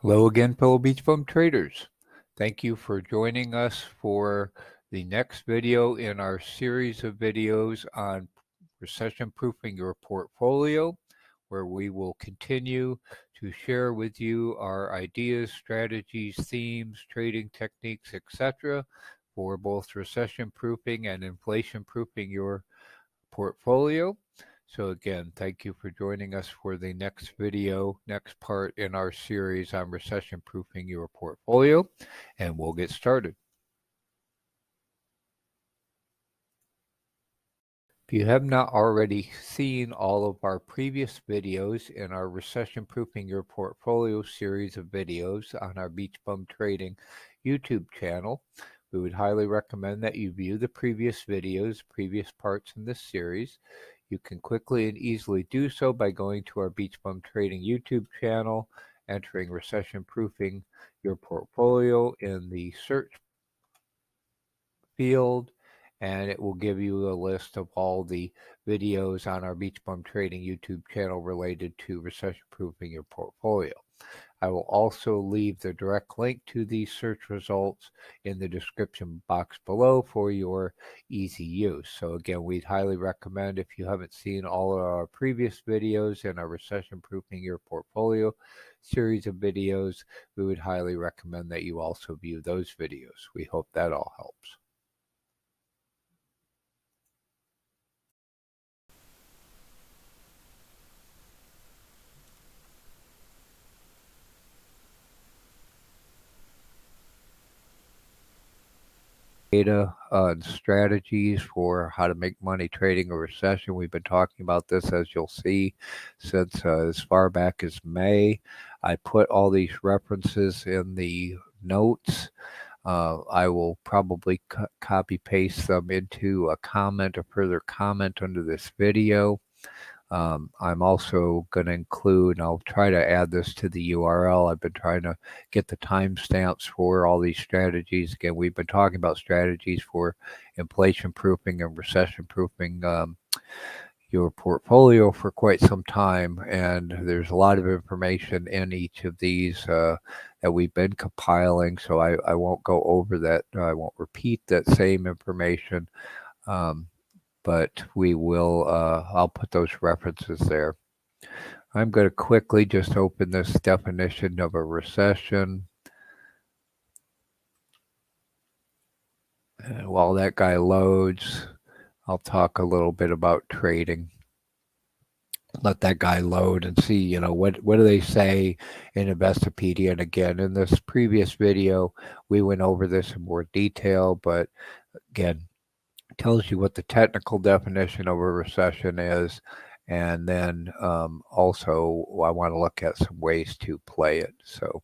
Hello again, fellow BeachBum traders. Thank you for joining us for the next video in our series of videos on recession proofing your portfolio, where we will continue to share with you our ideas, strategies, themes, trading techniques, etc. for both recession proofing and inflation proofing your portfolio. So again, thank you for joining us for the next video, next part in our series on recession proofing your portfolio, and we'll get started. If you have not already seen all of our previous videos in our recession proofing your portfolio series of videos on our BeachBum Trading YouTube channel, we would highly recommend that you view the previous videos, previous parts in this series. You can quickly and easily do so by going to our BeachBum Trading YouTube channel, entering recession proofing your portfolio in the search field, and it will give you a list of all the videos on our BeachBum Trading YouTube channel related to recession proofing your portfolio. I will also leave the direct link to these search results in the description box below for your easy use. So again, we'd highly recommend, if you haven't seen all of our previous videos in our recession proofing your portfolio series of videos, we would highly recommend that you also view those videos. We hope that all helps. Data and strategies for how to make money trading a recession. We've been talking about this, as you'll see, since as far back as May. I put all these references in the notes. I will probably copy paste them into a comment, a further comment under this video. I'm also going to include, and I'll try to add this to the URL. I've been trying to get the timestamps for all these strategies. Again, we've been talking about strategies for inflation proofing and recession proofing your portfolio for quite some time, and there's a lot of information in each of these that we've been compiling, so I won't go over that. I won't repeat that same information. But we will, I'll put those references there. I'm going to quickly just open this definition of a recession. And while that guy loads, I'll talk a little bit about trading. Let that guy load and see, what do they say in Investopedia. And again, in this previous video, we went over this in more detail, but again, tells you what the technical definition of a recession is, and then also I want to look at some ways to play it. So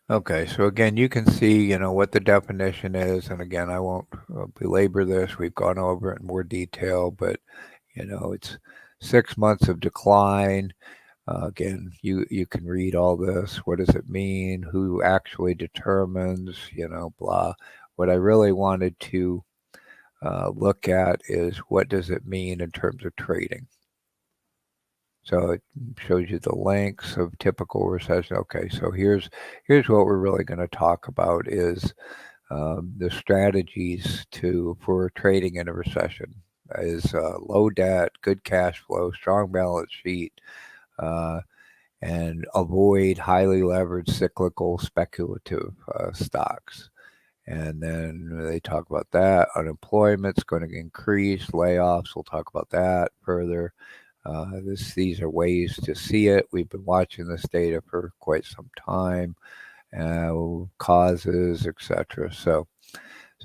okay, so again, you can see, what the definition is, and again, I won't belabor this. We've gone over it in more detail, but it's 6 months of decline. Again, you can read all this. What does it mean? Who actually determines? Blah. What I really wanted to look at is, what does it mean in terms of trading? So it shows you the lengths of typical recession. Okay, so here's what we're really going to talk about is the strategies for trading in a recession. Is low debt, good cash flow, strong balance sheet, and avoid highly leveraged cyclical speculative stocks. And then they talk about that. Unemployment's going to increase, layoffs, we'll talk about that further. These are ways to see it. We've been watching this data for quite some time, causes, etc. So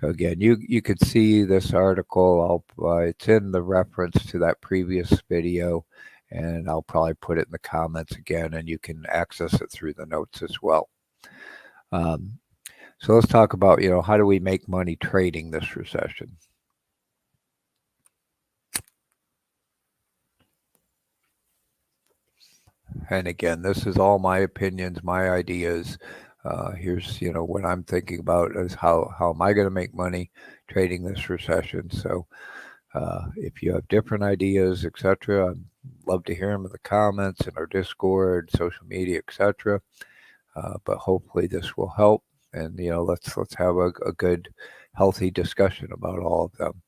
again, you could see this article. It's in the reference to that previous video, and I'll probably put it in the comments again, and you can access it through the notes as well. So let's talk about, how do we make money trading this recession? And again, this is all my opinions, my ideas. Here's what I'm thinking about is how am I going to make money trading this recession. So if you have different ideas, etc., I'd love to hear them in the comments, in our Discord, social media, etc. But hopefully this will help, and let's have a good, healthy discussion about all of them.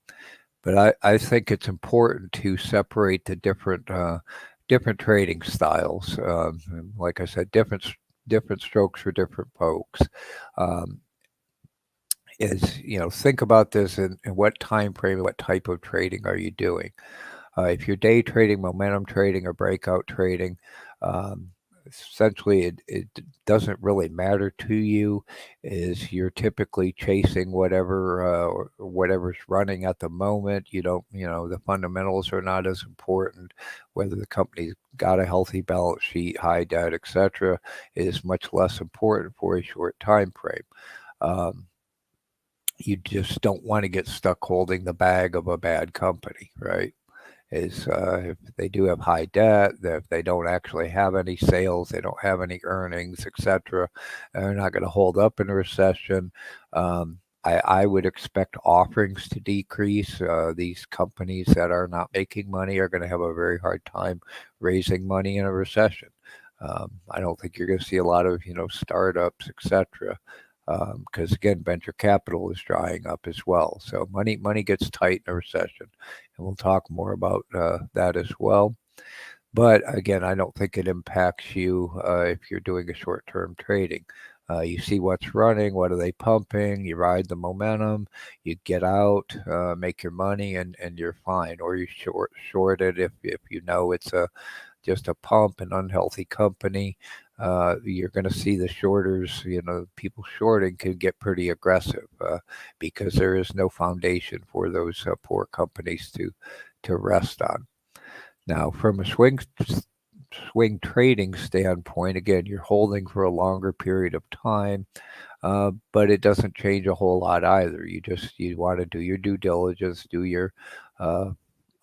But I think it's important to separate the different trading styles. Like I said, different strokes for different folks. Um, is think about this in what time frame, what type of trading are you doing? If you're day trading, momentum trading, or breakout trading, um, essentially it doesn't really matter to you. Is you're typically chasing whatever's running at the moment. You don't, the fundamentals are not as important. Whether the company's got a healthy balance sheet, high debt, etc., is much less important for a short time frame. Um, you just don't want to get stuck holding the bag of a bad company, right? Is if they do have high debt, that if they don't actually have any sales, they don't have any earnings, etc., they're not going to hold up in a recession. I would expect offerings to decrease. These companies that are not making money are going to have a very hard time raising money in a recession. I don't think you're going to see a lot of startups, etc. Because again, venture capital is drying up as well. So money gets tight in a recession, and we'll talk more about that as well. But again, I don't think it impacts you if you're doing a short-term trading. You see what's running, what are they pumping, you ride the momentum, you get out, make your money, and you're fine. Or you short it if you know it's just a pump, an unhealthy company. You're going to see the shorters, people shorting could get pretty aggressive because there is no foundation for those poor companies to rest on. Now, from a swing trading standpoint, again, you're holding for a longer period of time, but it doesn't change a whole lot either. You want to do your due diligence, do your uh,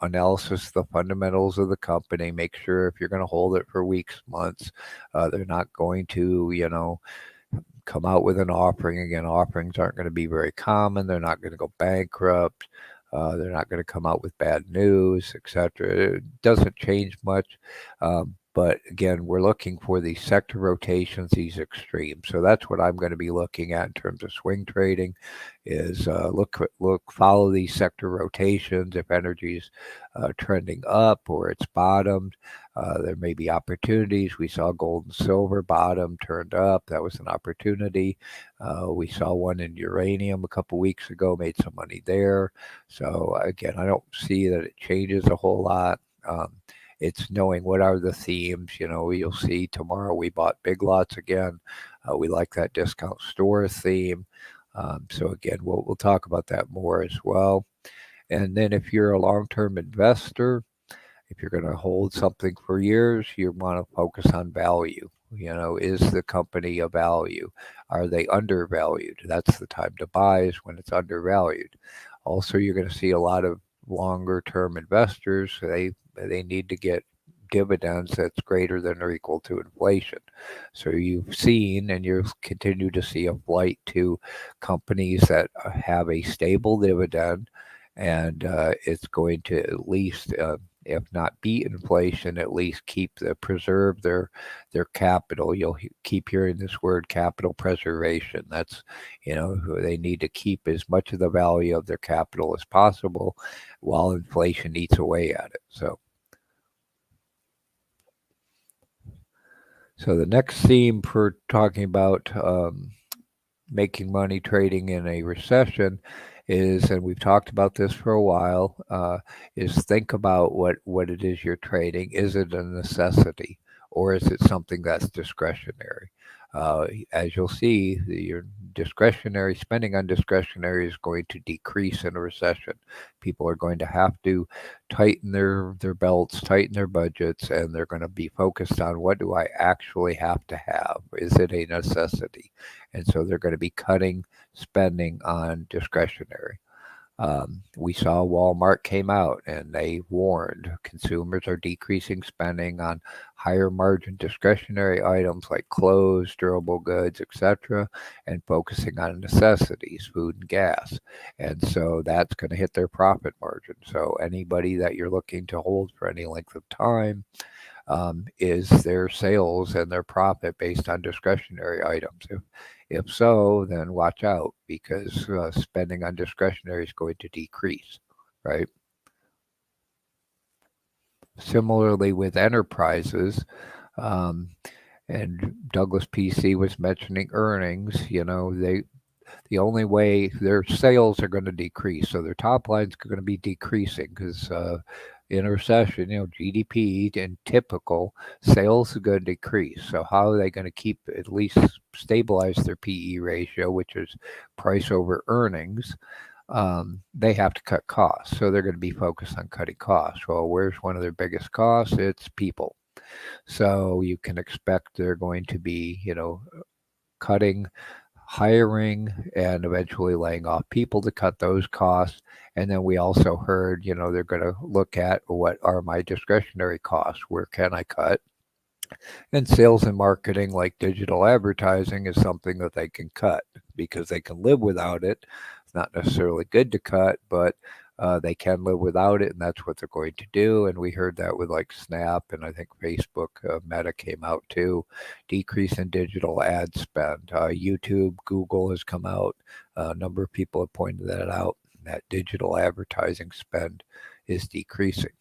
analysis of the fundamentals of the company, make sure if you're going to hold it for weeks, months, they're not going to, come out with an offering. Again, offerings aren't going to be very common. They're not going to go bankrupt. They're not going to come out with bad news, etc. It doesn't change much. But again, we're looking for these sector rotations, these extremes. So that's what I'm going to be looking at in terms of swing trading. Is follow these sector rotations. If energy's trending up or it's bottomed, there may be opportunities. We saw gold and silver bottom, turned up. That was an opportunity. We saw one in uranium a couple weeks ago, made some money there. So again, I don't see that it changes a whole lot. It's knowing what are the themes. You'll see tomorrow we bought Big Lots again. We like that discount store theme. So again, we'll talk about that more as well. And then if you're a long-term investor, if you're going to hold something for years, you want to focus on value. Is the company a value? Are they undervalued? That's the time to buy, is when it's undervalued. Also, you're going to see a lot of longer term investors. They need to get dividends that's greater than or equal to inflation. So you've seen and you'll continue to see a flight to companies that have a stable dividend, and it's going to at least if not beat inflation, at least preserve their capital. You'll keep hearing this word, capital preservation. That's they need to keep as much of the value of their capital as possible while inflation eats away at it. So the next theme for talking about making money trading in a recession is, and we've talked about this for a while, is think about what it is you're trading. Is it a necessity, or is it something that's discretionary? As you'll see, your discretionary spending on discretionary is going to decrease in a recession. People are going to have to tighten their belts, tighten their budgets, and they're going to be focused on, what do I actually have to have? Is it a necessity? And so they're going to be cutting spending on discretionary. We saw Walmart came out and they warned consumers are decreasing spending on higher margin discretionary items like clothes, durable goods, etc., and focusing on necessities, food and gas. And so that's going to hit their profit margin. So anybody that you're looking to hold for any length of time, is their sales and their profit based on discretionary items? If so, then watch out because spending on discretionary is going to decrease, right? Similarly, with enterprises, um, and Douglas PC was mentioning earnings. The only way their sales are going to decrease, so their top line's going to be decreasing because in a recession, GDP and typical sales are going to decrease. So how are they going to keep at least stabilize their PE ratio, which is price over earnings? They have to cut costs, so they're going to be focused on cutting costs. Well, where's one of their biggest costs? It's people. So you can expect they're going to be, cutting hiring and eventually laying off people to cut those costs. And then we also heard, they're going to look at what are my discretionary costs? Where can I cut? And sales and marketing, like digital advertising, is something that they can cut because they can live without it. It's not necessarily good to cut, but they can live without it, and that's what they're going to do. And we heard that with like Snap, and I think Facebook, Meta came out too. Decrease in digital ad spend. YouTube, Google has come out. A number of people have pointed that out. That digital advertising spend is decreasing.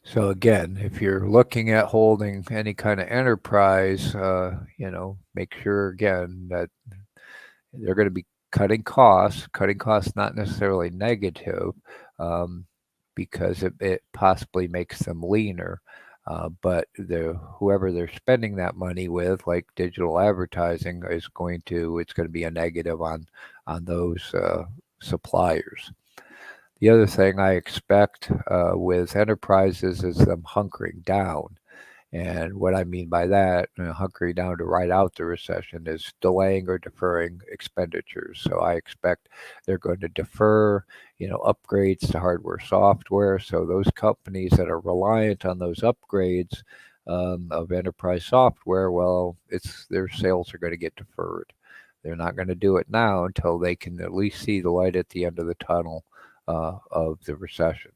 So again, if you're looking at holding any kind of enterprise, make sure again that they're going to be cutting costs. Cutting costs not necessarily negative, because it possibly makes them leaner. But whoever they're spending that money with, like digital advertising, it's going to be a negative on those suppliers. The other thing I expect with enterprises is them hunkering down. And what I mean by that, hunkering down to ride out the recession, is delaying or deferring expenditures. So I expect they're going to defer, upgrades to hardware, software. So those companies that are reliant on those upgrades of enterprise software, well, their sales are going to get deferred. They're not going to do it now until they can at least see the light at the end of the tunnel of the recession.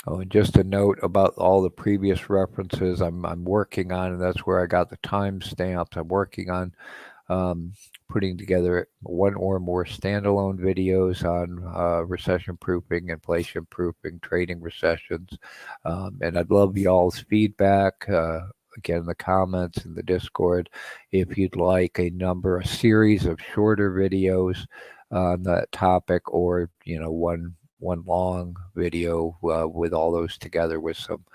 Oh, and just a note about all the previous references I'm working on, and that's where I got the timestamps. I'm working on putting together one or more standalone videos on recession proofing, inflation proofing, trading recessions. And I'd love y'all's feedback. Again, in the comments in the Discord, if you'd like a series of shorter videos on that topic, or one long video with all those together with some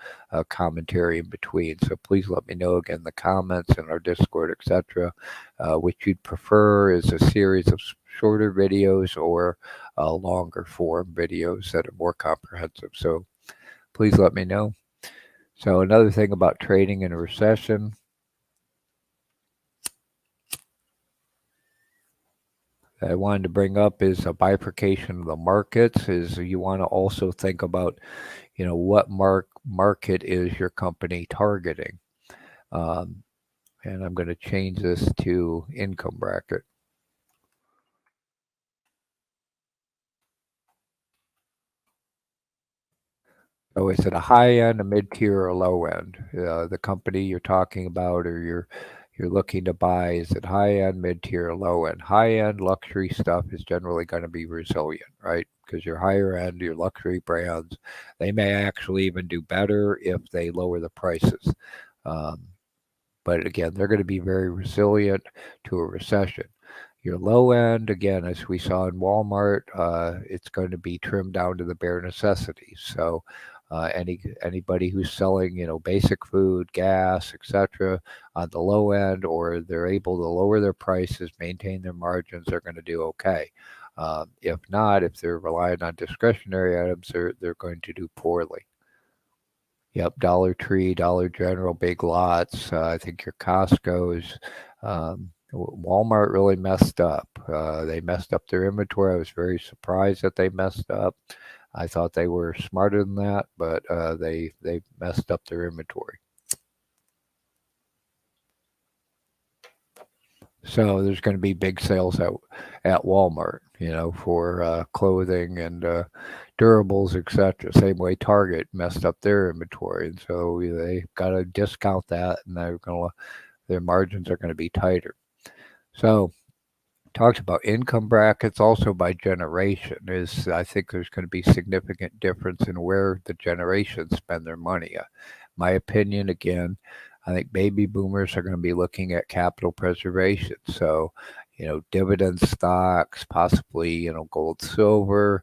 commentary in between. So please let me know again in the comments in our Discord, etc., which you'd prefer is a series of shorter videos or longer form videos that are more comprehensive. So please let me know. So another thing about trading in a recession, that I wanted to bring up is a bifurcation of the markets. Is you want to also think about, what market is your company targeting? And I'm going to change this to income bracket. So is it a high end, a mid tier, or a low end? The company you're talking about, or you're looking to buy, is it high end, mid tier, or low end? High end luxury stuff is generally going to be resilient, right? Because your higher end, your luxury brands, they may actually even do better if they lower the prices. But again, they're going to be very resilient to a recession. Your low end, again, as we saw in Walmart, it's going to be trimmed down to the bare necessities. So anybody who's selling, basic food, gas, etc., on the low end, or they're able to lower their prices, maintain their margins, they're going to do okay. If not, if they're relying on discretionary items, they're going to do poorly. Yep, Dollar Tree, Dollar General, Big Lots. I think your Costco's. Walmart really messed up. They messed up their inventory. I was very surprised that they messed up. I thought they were smarter than that, but they messed up their inventory. So there's going to be big sales at Walmart, for clothing and durables, etc. Same way Target messed up their inventory, and so they got to discount that, and their margins are going to be tighter. So talks about income brackets, also by generation. I think there's going to be significant difference in where the generations spend their money. My opinion, again, I think baby boomers are going to be looking at capital preservation. So, dividend stocks, possibly, gold, silver,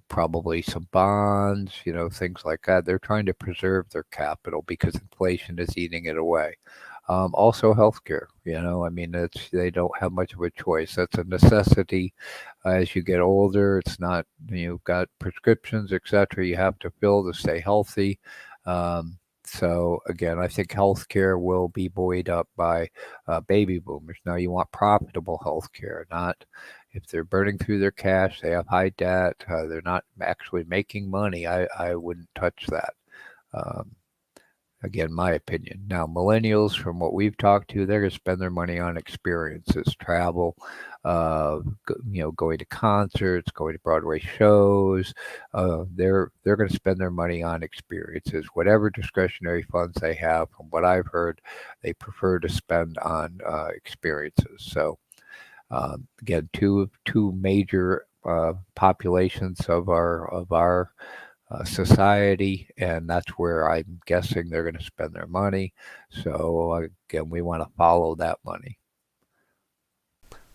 probably some bonds, things like that. They're trying to preserve their capital because inflation is eating it away. Also, healthcare. They don't have much of a choice. That's a necessity as you get older. It's not you've got prescriptions, etc. You have to fill to stay healthy. So again, I think healthcare will be buoyed up by baby boomers. Now, you want profitable healthcare, not if they're burning through their cash, they have high debt, they're not actually making money. I wouldn't touch that. Um, Again, my opinion. Now, millennials, from what we've talked to, they're going to spend their money on experiences, travel, going to concerts, going to Broadway shows. They're going to spend their money on experiences. Whatever discretionary funds they have, from what I've heard, they prefer to spend on experiences. So, again, two major populations of our society, and that's where I'm guessing they're going to spend their money. So again, we want to follow that money.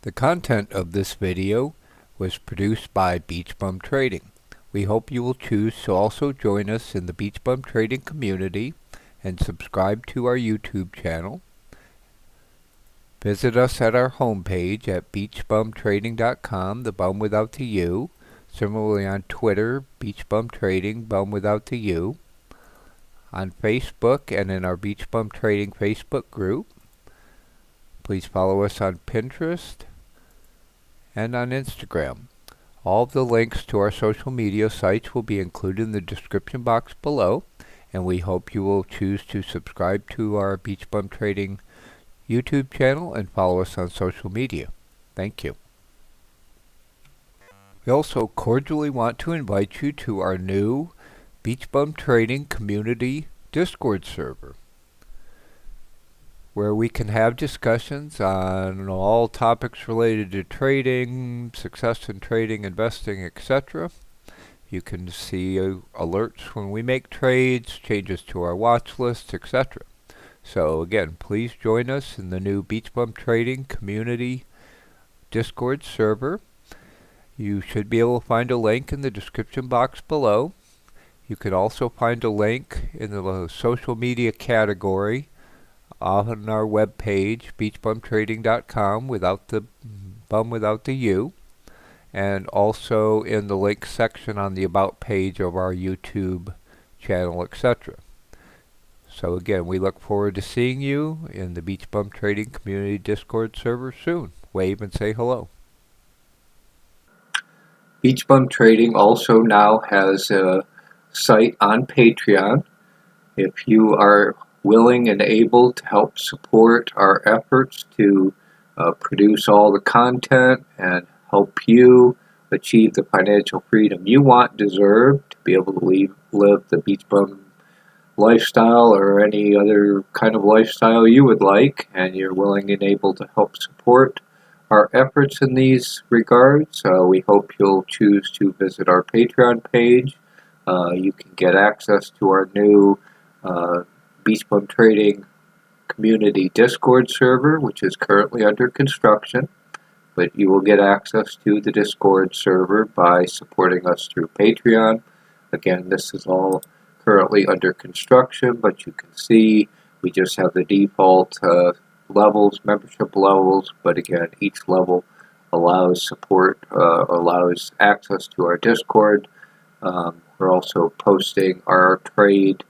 The content of this video was produced by BeachBum Trading. We hope you will choose to also join us in the BeachBum Trading community and subscribe to our YouTube channel. Visit us at our homepage at beachbumtrading.com, the bum without the U. Similarly on Twitter, BeachBum Trading, bum without the U. On Facebook and in our BeachBum Trading Facebook group. Please follow us on Pinterest and on Instagram. All of the links to our social media sites will be included in the description box below, and we hope you will choose to subscribe to our BeachBum Trading YouTube channel and follow us on social media. Thank you. We also cordially want to invite you to our new BeachBum Trading Community Discord server, where we can have discussions on all topics related to trading, success in trading, investing, etc. You can see alerts when we make trades, changes to our watch lists, etc. So again, please join us in the new BeachBum Trading Community Discord server. You should be able to find a link in the description box below. You could also find a link in the social media category on our webpage, beachbumtrading.com, without the bum without the U, and also in the link section on the About page of our YouTube channel, etc. So again, we look forward to seeing you in the BeachBum Trading Community Discord server soon. Wave and say hello. BeachBum Trading also now has a site on Patreon. If you are willing and able to help support our efforts to produce all the content and help you achieve the financial freedom you want, deserve, to be able to live the BeachBum lifestyle or any other kind of lifestyle you would like, and you're willing and able to help support our efforts in these regards, we hope you'll choose to visit our Patreon page. You can get access to our new BeachBum Trading Community Discord server, which is currently under construction, but you will get access to the Discord server by supporting us through Patreon. Again, this is all currently under construction, but you can see we just have the default membership levels, but again, each level allows access to our Discord. We're also posting our trade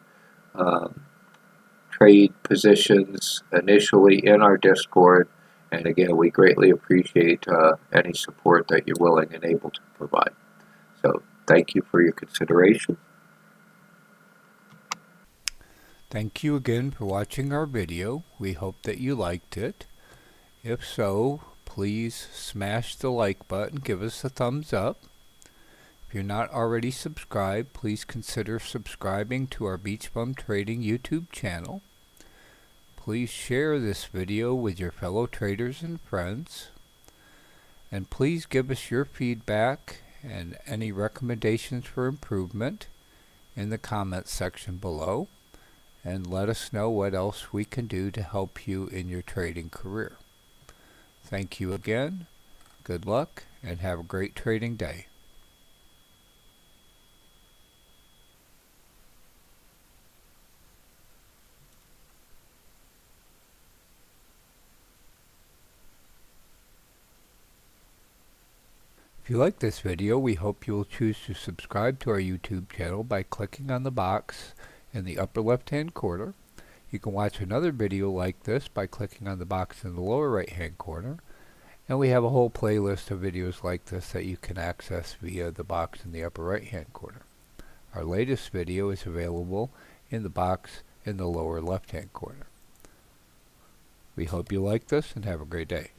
trade positions initially in our Discord. And again, we greatly appreciate any support that you're willing and able to provide. So thank you for your consideration. Thank you again for watching our video. We hope that you liked it. If so, please smash the like button, give us a thumbs up. If you're not already subscribed, please consider subscribing to our BeachBum Trading YouTube channel. Please share this video with your fellow traders and friends. And please give us your feedback and any recommendations for improvement in the comments section below. And let us know what else we can do to help you in your trading career. Thank you again, good luck, and have a great trading day. If you like this video, we hope you will choose to subscribe to our YouTube channel by clicking on the box in the upper left hand corner. You can watch another video like this by clicking on the box in the lower right hand corner. And we have a whole playlist of videos like this that you can access via the box in the upper right hand corner. Our latest video is available in the box in the lower left hand corner. We hope you like this and have a great day.